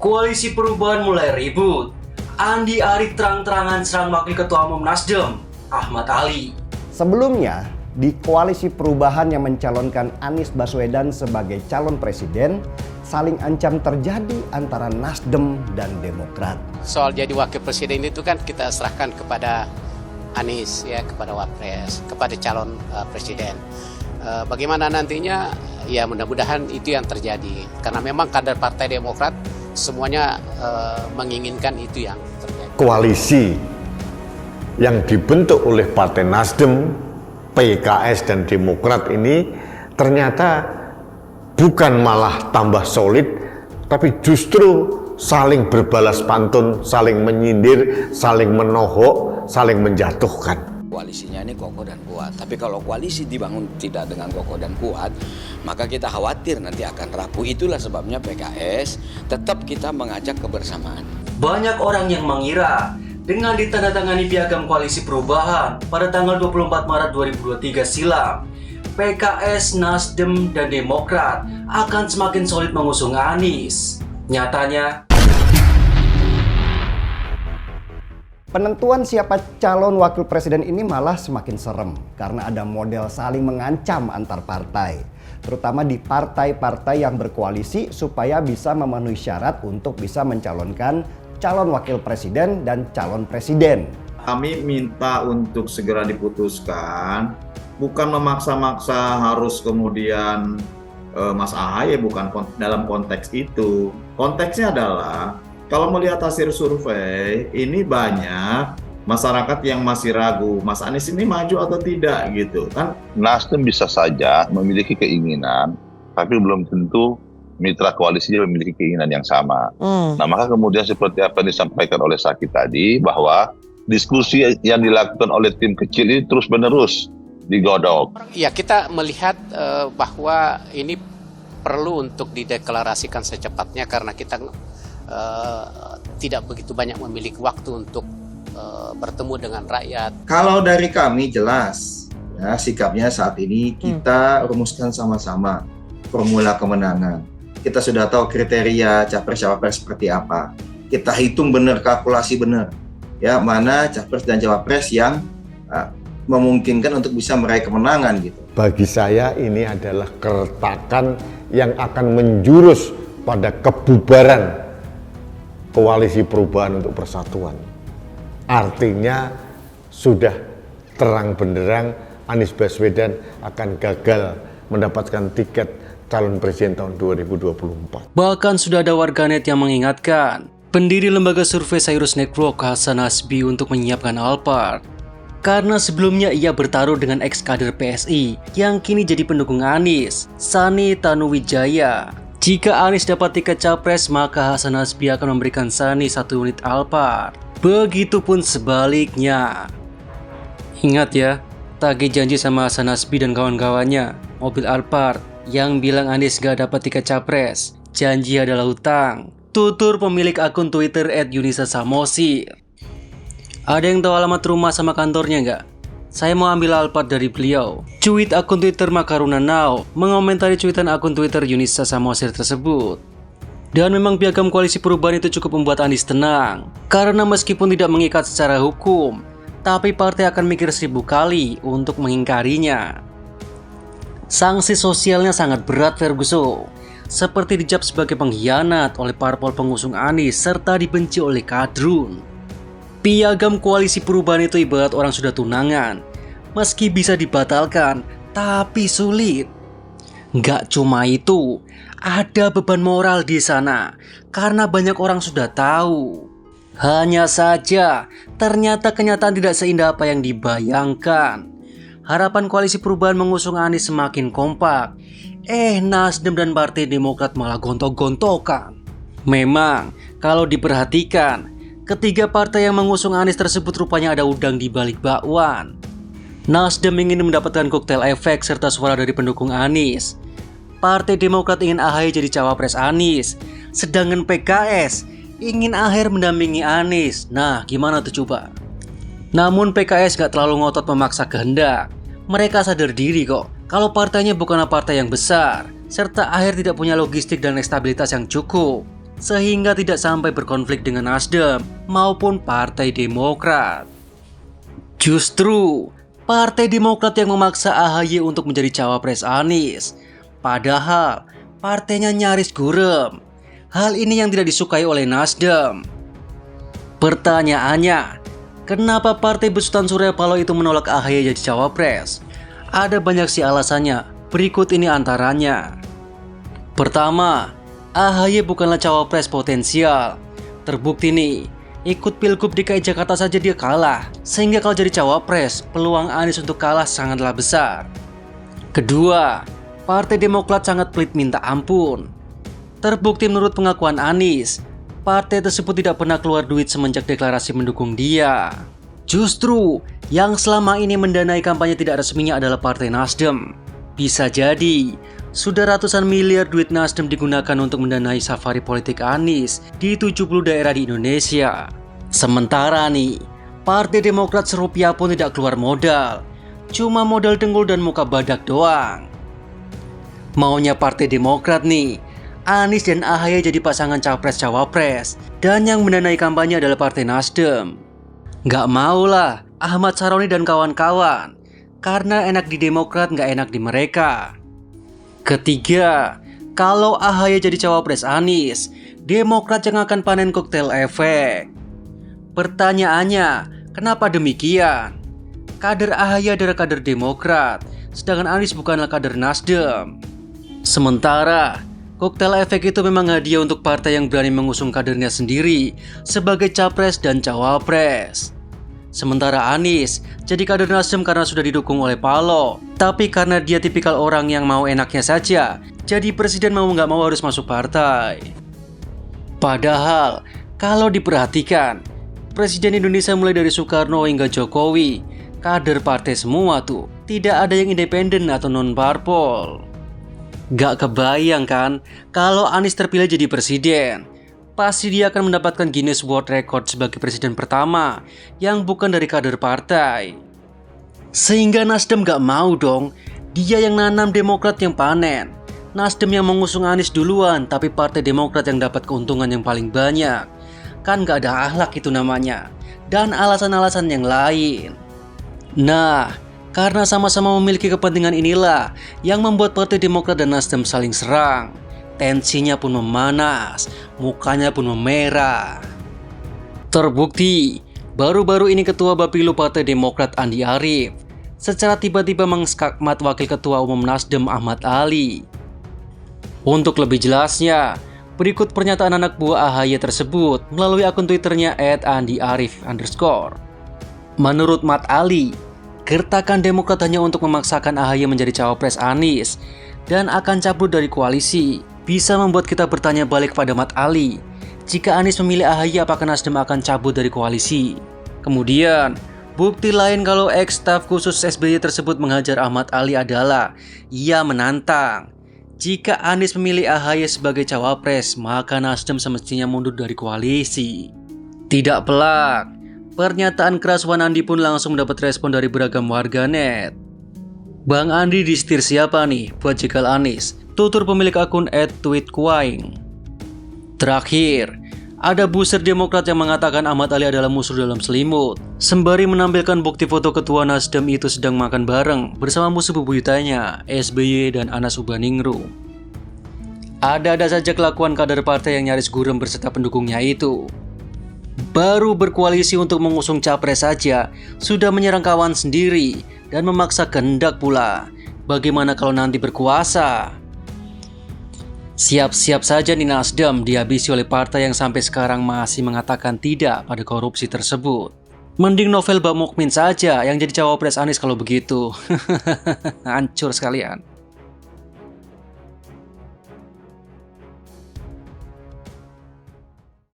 Koalisi Perubahan mulai ribut. Andi Arief terang-terangan serang Wakil Ketua Umum Nasdem, Ahmad Ali. Sebelumnya, di Koalisi Perubahan yang mencalonkan Anies Baswedan sebagai calon presiden, saling ancam terjadi antara Nasdem dan Demokrat. Soal jadi wakil presiden itu kan kita serahkan kepada Anies, ya, kepada Wapres, kepada calon presiden. Bagaimana nantinya, ya mudah-mudahan itu yang terjadi. Karena memang kader Partai Demokrat semuanya menginginkan itu yang terjadi. Koalisi yang dibentuk oleh Partai Nasdem, PKS dan Demokrat ini ternyata bukan malah tambah solid, tapi justru saling berbalas pantun, saling menyindir, saling menohok, saling menjatuhkan. Koalisinya ini kokoh dan kuat. Tapi kalau koalisi dibangun tidak dengan kokoh dan kuat, maka kita khawatir nanti akan rapuh. Itulah sebabnya PKS tetap kita mengajak kebersamaan. Banyak orang yang mengira dengan ditandatangani Piagam Koalisi Perubahan pada tanggal 24 Maret 2023 silam, PKS, Nasdem, dan Demokrat akan semakin solid mengusung Anies. Nyatanya, penentuan siapa calon wakil presiden ini malah semakin serem karena ada model saling mengancam antar partai, terutama di partai-partai yang berkoalisi supaya bisa memenuhi syarat untuk bisa mencalonkan calon wakil presiden dan calon presiden. Kami minta untuk segera diputuskan, bukan memaksa-maksa harus kemudian Mas AHY, bukan dalam konteks itu. Konteksnya adalah kalau melihat hasil survei, ini banyak masyarakat yang masih ragu, Mas Anies ini maju atau tidak gitu kan. Nasdem bisa saja memiliki keinginan, tapi belum tentu mitra koalisinya memiliki keinginan yang sama. Nah, maka kemudian seperti apa yang disampaikan oleh Saki tadi, bahwa diskusi yang dilakukan oleh tim kecil ini terus-menerus digodok. Ya, kita melihat bahwa ini perlu untuk dideklarasikan secepatnya karena kita tidak begitu banyak memiliki waktu untuk bertemu dengan rakyat. Kalau dari kami jelas, ya, sikapnya saat ini kita rumuskan sama-sama formula kemenangan. Kita sudah tahu kriteria capres-cawapres seperti apa. Kita hitung benar, kalkulasi benar, ya, mana capres dan cawapres yang memungkinkan untuk bisa meraih kemenangan gitu. Bagi saya ini adalah keretakan yang akan menjurus pada kebubaran Koalisi Perubahan untuk Persatuan. Artinya sudah terang benderang Anies Baswedan akan gagal mendapatkan tiket calon presiden tahun 2024. bahkan sudah ada warganet yang mengingatkan pendiri lembaga survei Cyrus Network Hasan Hasbi untuk menyiapkan Alphard. Karena sebelumnya ia bertaruh dengan ex-kader PSI yang kini jadi pendukung Anies, Sani Tanuwijaya. Jika Anies dapat tiket capres, maka Hasan Hasbi akan memberikan Sani 1 unit Alphard. Begitupun sebaliknya. Ingat ya, tagih janji sama Hasan Hasbi dan kawan-kawannya, mobil Alphard. Yang bilang Anies gak dapat tiket capres, janji adalah hutang. Tutur pemilik akun Twitter @YunisaSamosir. Ada yang tahu alamat rumah sama kantornya nggak? Saya mau ambil Alphard dari beliau. Cuit akun Twitter Makaruna Now mengomentari cuitan akun Twitter Yunisa Samosir tersebut. Dan memang Piagam Koalisi Perubahan itu cukup membuat Anies tenang. Karena meskipun tidak mengikat secara hukum, tapi partai akan mikir 1000 kali untuk mengingkarinya. Sanksi sosialnya sangat berat, Ferguson. Seperti dicap sebagai pengkhianat oleh parpol pengusung Anies serta dibenci oleh kadrun. Piagam Koalisi Perubahan itu ibarat orang sudah tunangan. Meski bisa dibatalkan, tapi sulit. Nggak cuma itu, ada beban moral di sana karena banyak orang sudah tahu. Hanya saja, ternyata kenyataan tidak seindah apa yang dibayangkan. Harapan Koalisi Perubahan mengusung Anies semakin kompak. Nasdem dan Partai Demokrat malah gontok-gontokan. Memang, kalau diperhatikan, ketiga partai yang mengusung Anies tersebut rupanya ada udang di balik bakwan. Nasdem ingin mendapatkan koktail efek serta suara dari pendukung Anies. Partai Demokrat ingin AHY jadi cawapres Anies. Sedangkan PKS ingin AHR mendampingi Anies. Nah, gimana tuh coba? Namun PKS gak terlalu ngotot memaksa kehendak. Mereka sadar diri kok, kalau partainya bukanlah partai yang besar, serta AHR tidak punya logistik dan stabilitas yang cukup. sehingga tidak sampai berkonflik dengan Nasdem maupun Partai Demokrat. Justru Partai Demokrat yang memaksa AHY untuk menjadi cawapres Anies, padahal partainya nyaris gurem. Hal ini yang tidak disukai oleh Nasdem. Pertanyaannya, kenapa Partai Besutan Surya Paloh itu menolak AHY jadi cawapres? Ada banyak sih alasannya, berikut ini antaranya. Pertama, AHY bukanlah cawapres potensial. Terbukti nih, ikut Pilgub DKI Jakarta saja dia kalah. Sehingga kalau jadi cawapres, peluang Anies untuk kalah sangatlah besar. Kedua, Partai Demokrat sangat pelit minta ampun. Terbukti menurut pengakuan Anies, partai tersebut tidak pernah keluar duit semenjak deklarasi mendukung dia. Justru, yang selama ini mendanai kampanye tidak resminya adalah Partai Nasdem. Bisa jadi, sudah ratusan miliar duit Nasdem digunakan untuk mendanai safari politik Anies di 70 daerah di Indonesia. Sementara nih, Partai Demokrat serupiah pun tidak keluar modal. Cuma modal dengkul dan muka badak doang. Maunya Partai Demokrat nih, Anies dan AHY jadi pasangan capres-cawapres. Dan yang mendanai kampanye adalah Partai Nasdem. Gak maulah Ahmad Saroni dan kawan-kawan. Karena enak di Demokrat gak enak di mereka. Ketiga, kalau AHY jadi cawapres Anies, Demokrat yang akan panen koktail efek. Pertanyaannya, kenapa demikian? Kader AHY adalah kader Demokrat, sedangkan Anies bukanlah kader Nasdem. Sementara, koktail efek itu memang hadiah untuk partai yang berani mengusung kadernya sendiri sebagai capres dan cawapres. Sementara Anies jadi kader Nasdem karena sudah didukung oleh Paloh. Tapi karena dia tipikal orang yang mau enaknya saja, jadi presiden mau nggak mau harus masuk partai. Padahal, kalau diperhatikan, presiden Indonesia mulai dari Soekarno hingga Jokowi, kader partai semua tuh. Tidak ada yang independen atau non-parpol. Gak kebayang kan, kalau Anies terpilih jadi presiden, pasti dia akan mendapatkan Guinness World Record sebagai presiden pertama yang bukan dari kader partai. Sehingga Nasdem gak mau dong, dia yang nanam, Demokrat yang panen. Nasdem yang mengusung Anies duluan, tapi Partai Demokrat yang dapat keuntungan yang paling banyak. Kan gak ada akhlak itu namanya. Dan alasan-alasan yang lain. Nah, karena sama-sama memiliki kepentingan inilah yang membuat Partai Demokrat dan Nasdem saling serang. Tensinya pun memanas, mukanya pun memerah. Terbukti, baru-baru ini Ketua Bapilu Partai Demokrat Andi Arief secara tiba-tiba mengskakmat Wakil Ketua Umum Nasdem Ahmad Ali. Untuk lebih jelasnya, berikut pernyataan anak buah AHY tersebut melalui akun Twitternya @andiarif_. Menurut Mat Ali, gertakan Demokrat hanya untuk memaksakan AHY menjadi cawapres Anies dan akan cabut dari koalisi. Bisa membuat kita bertanya balik kepada Mat Ali, jika Anies memilih AHY apakah Nasdem akan cabut dari koalisi? Kemudian, bukti lain kalau ex-staf khusus SBY tersebut menghajar Ahmad Ali adalah ia menantang, jika Anies memilih AHY sebagai cawapres, maka Nasdem semestinya mundur dari koalisi. Tidak pelak, pernyataan keras Wan Andi pun langsung mendapat respon dari beragam warganet. Bang Andi disetir siapa nih buat jegal Anies? Tutur pemilik akun @tweetkuaing. Terakhir, ada buser Demokrat yang mengatakan Ahmad Ali adalah musuh dalam selimut, sembari menampilkan bukti foto ketua Nasdem itu sedang makan bareng bersama musuh bebuyutannya, SBY dan Anas Urbaningrum. Ada-ada saja kelakuan kader partai yang nyaris gurem berserta pendukungnya itu. Baru berkoalisi untuk mengusung capres saja, sudah menyerang kawan sendiri dan memaksa kehendak pula. Bagaimana kalau nanti berkuasa? Siap-siap saja nih Nasdem dihabisi oleh partai yang sampai sekarang masih mengatakan tidak pada korupsi tersebut. Mending Novel Bamukmin saja yang jadi cawapres Anies kalau begitu. Hancur sekalian.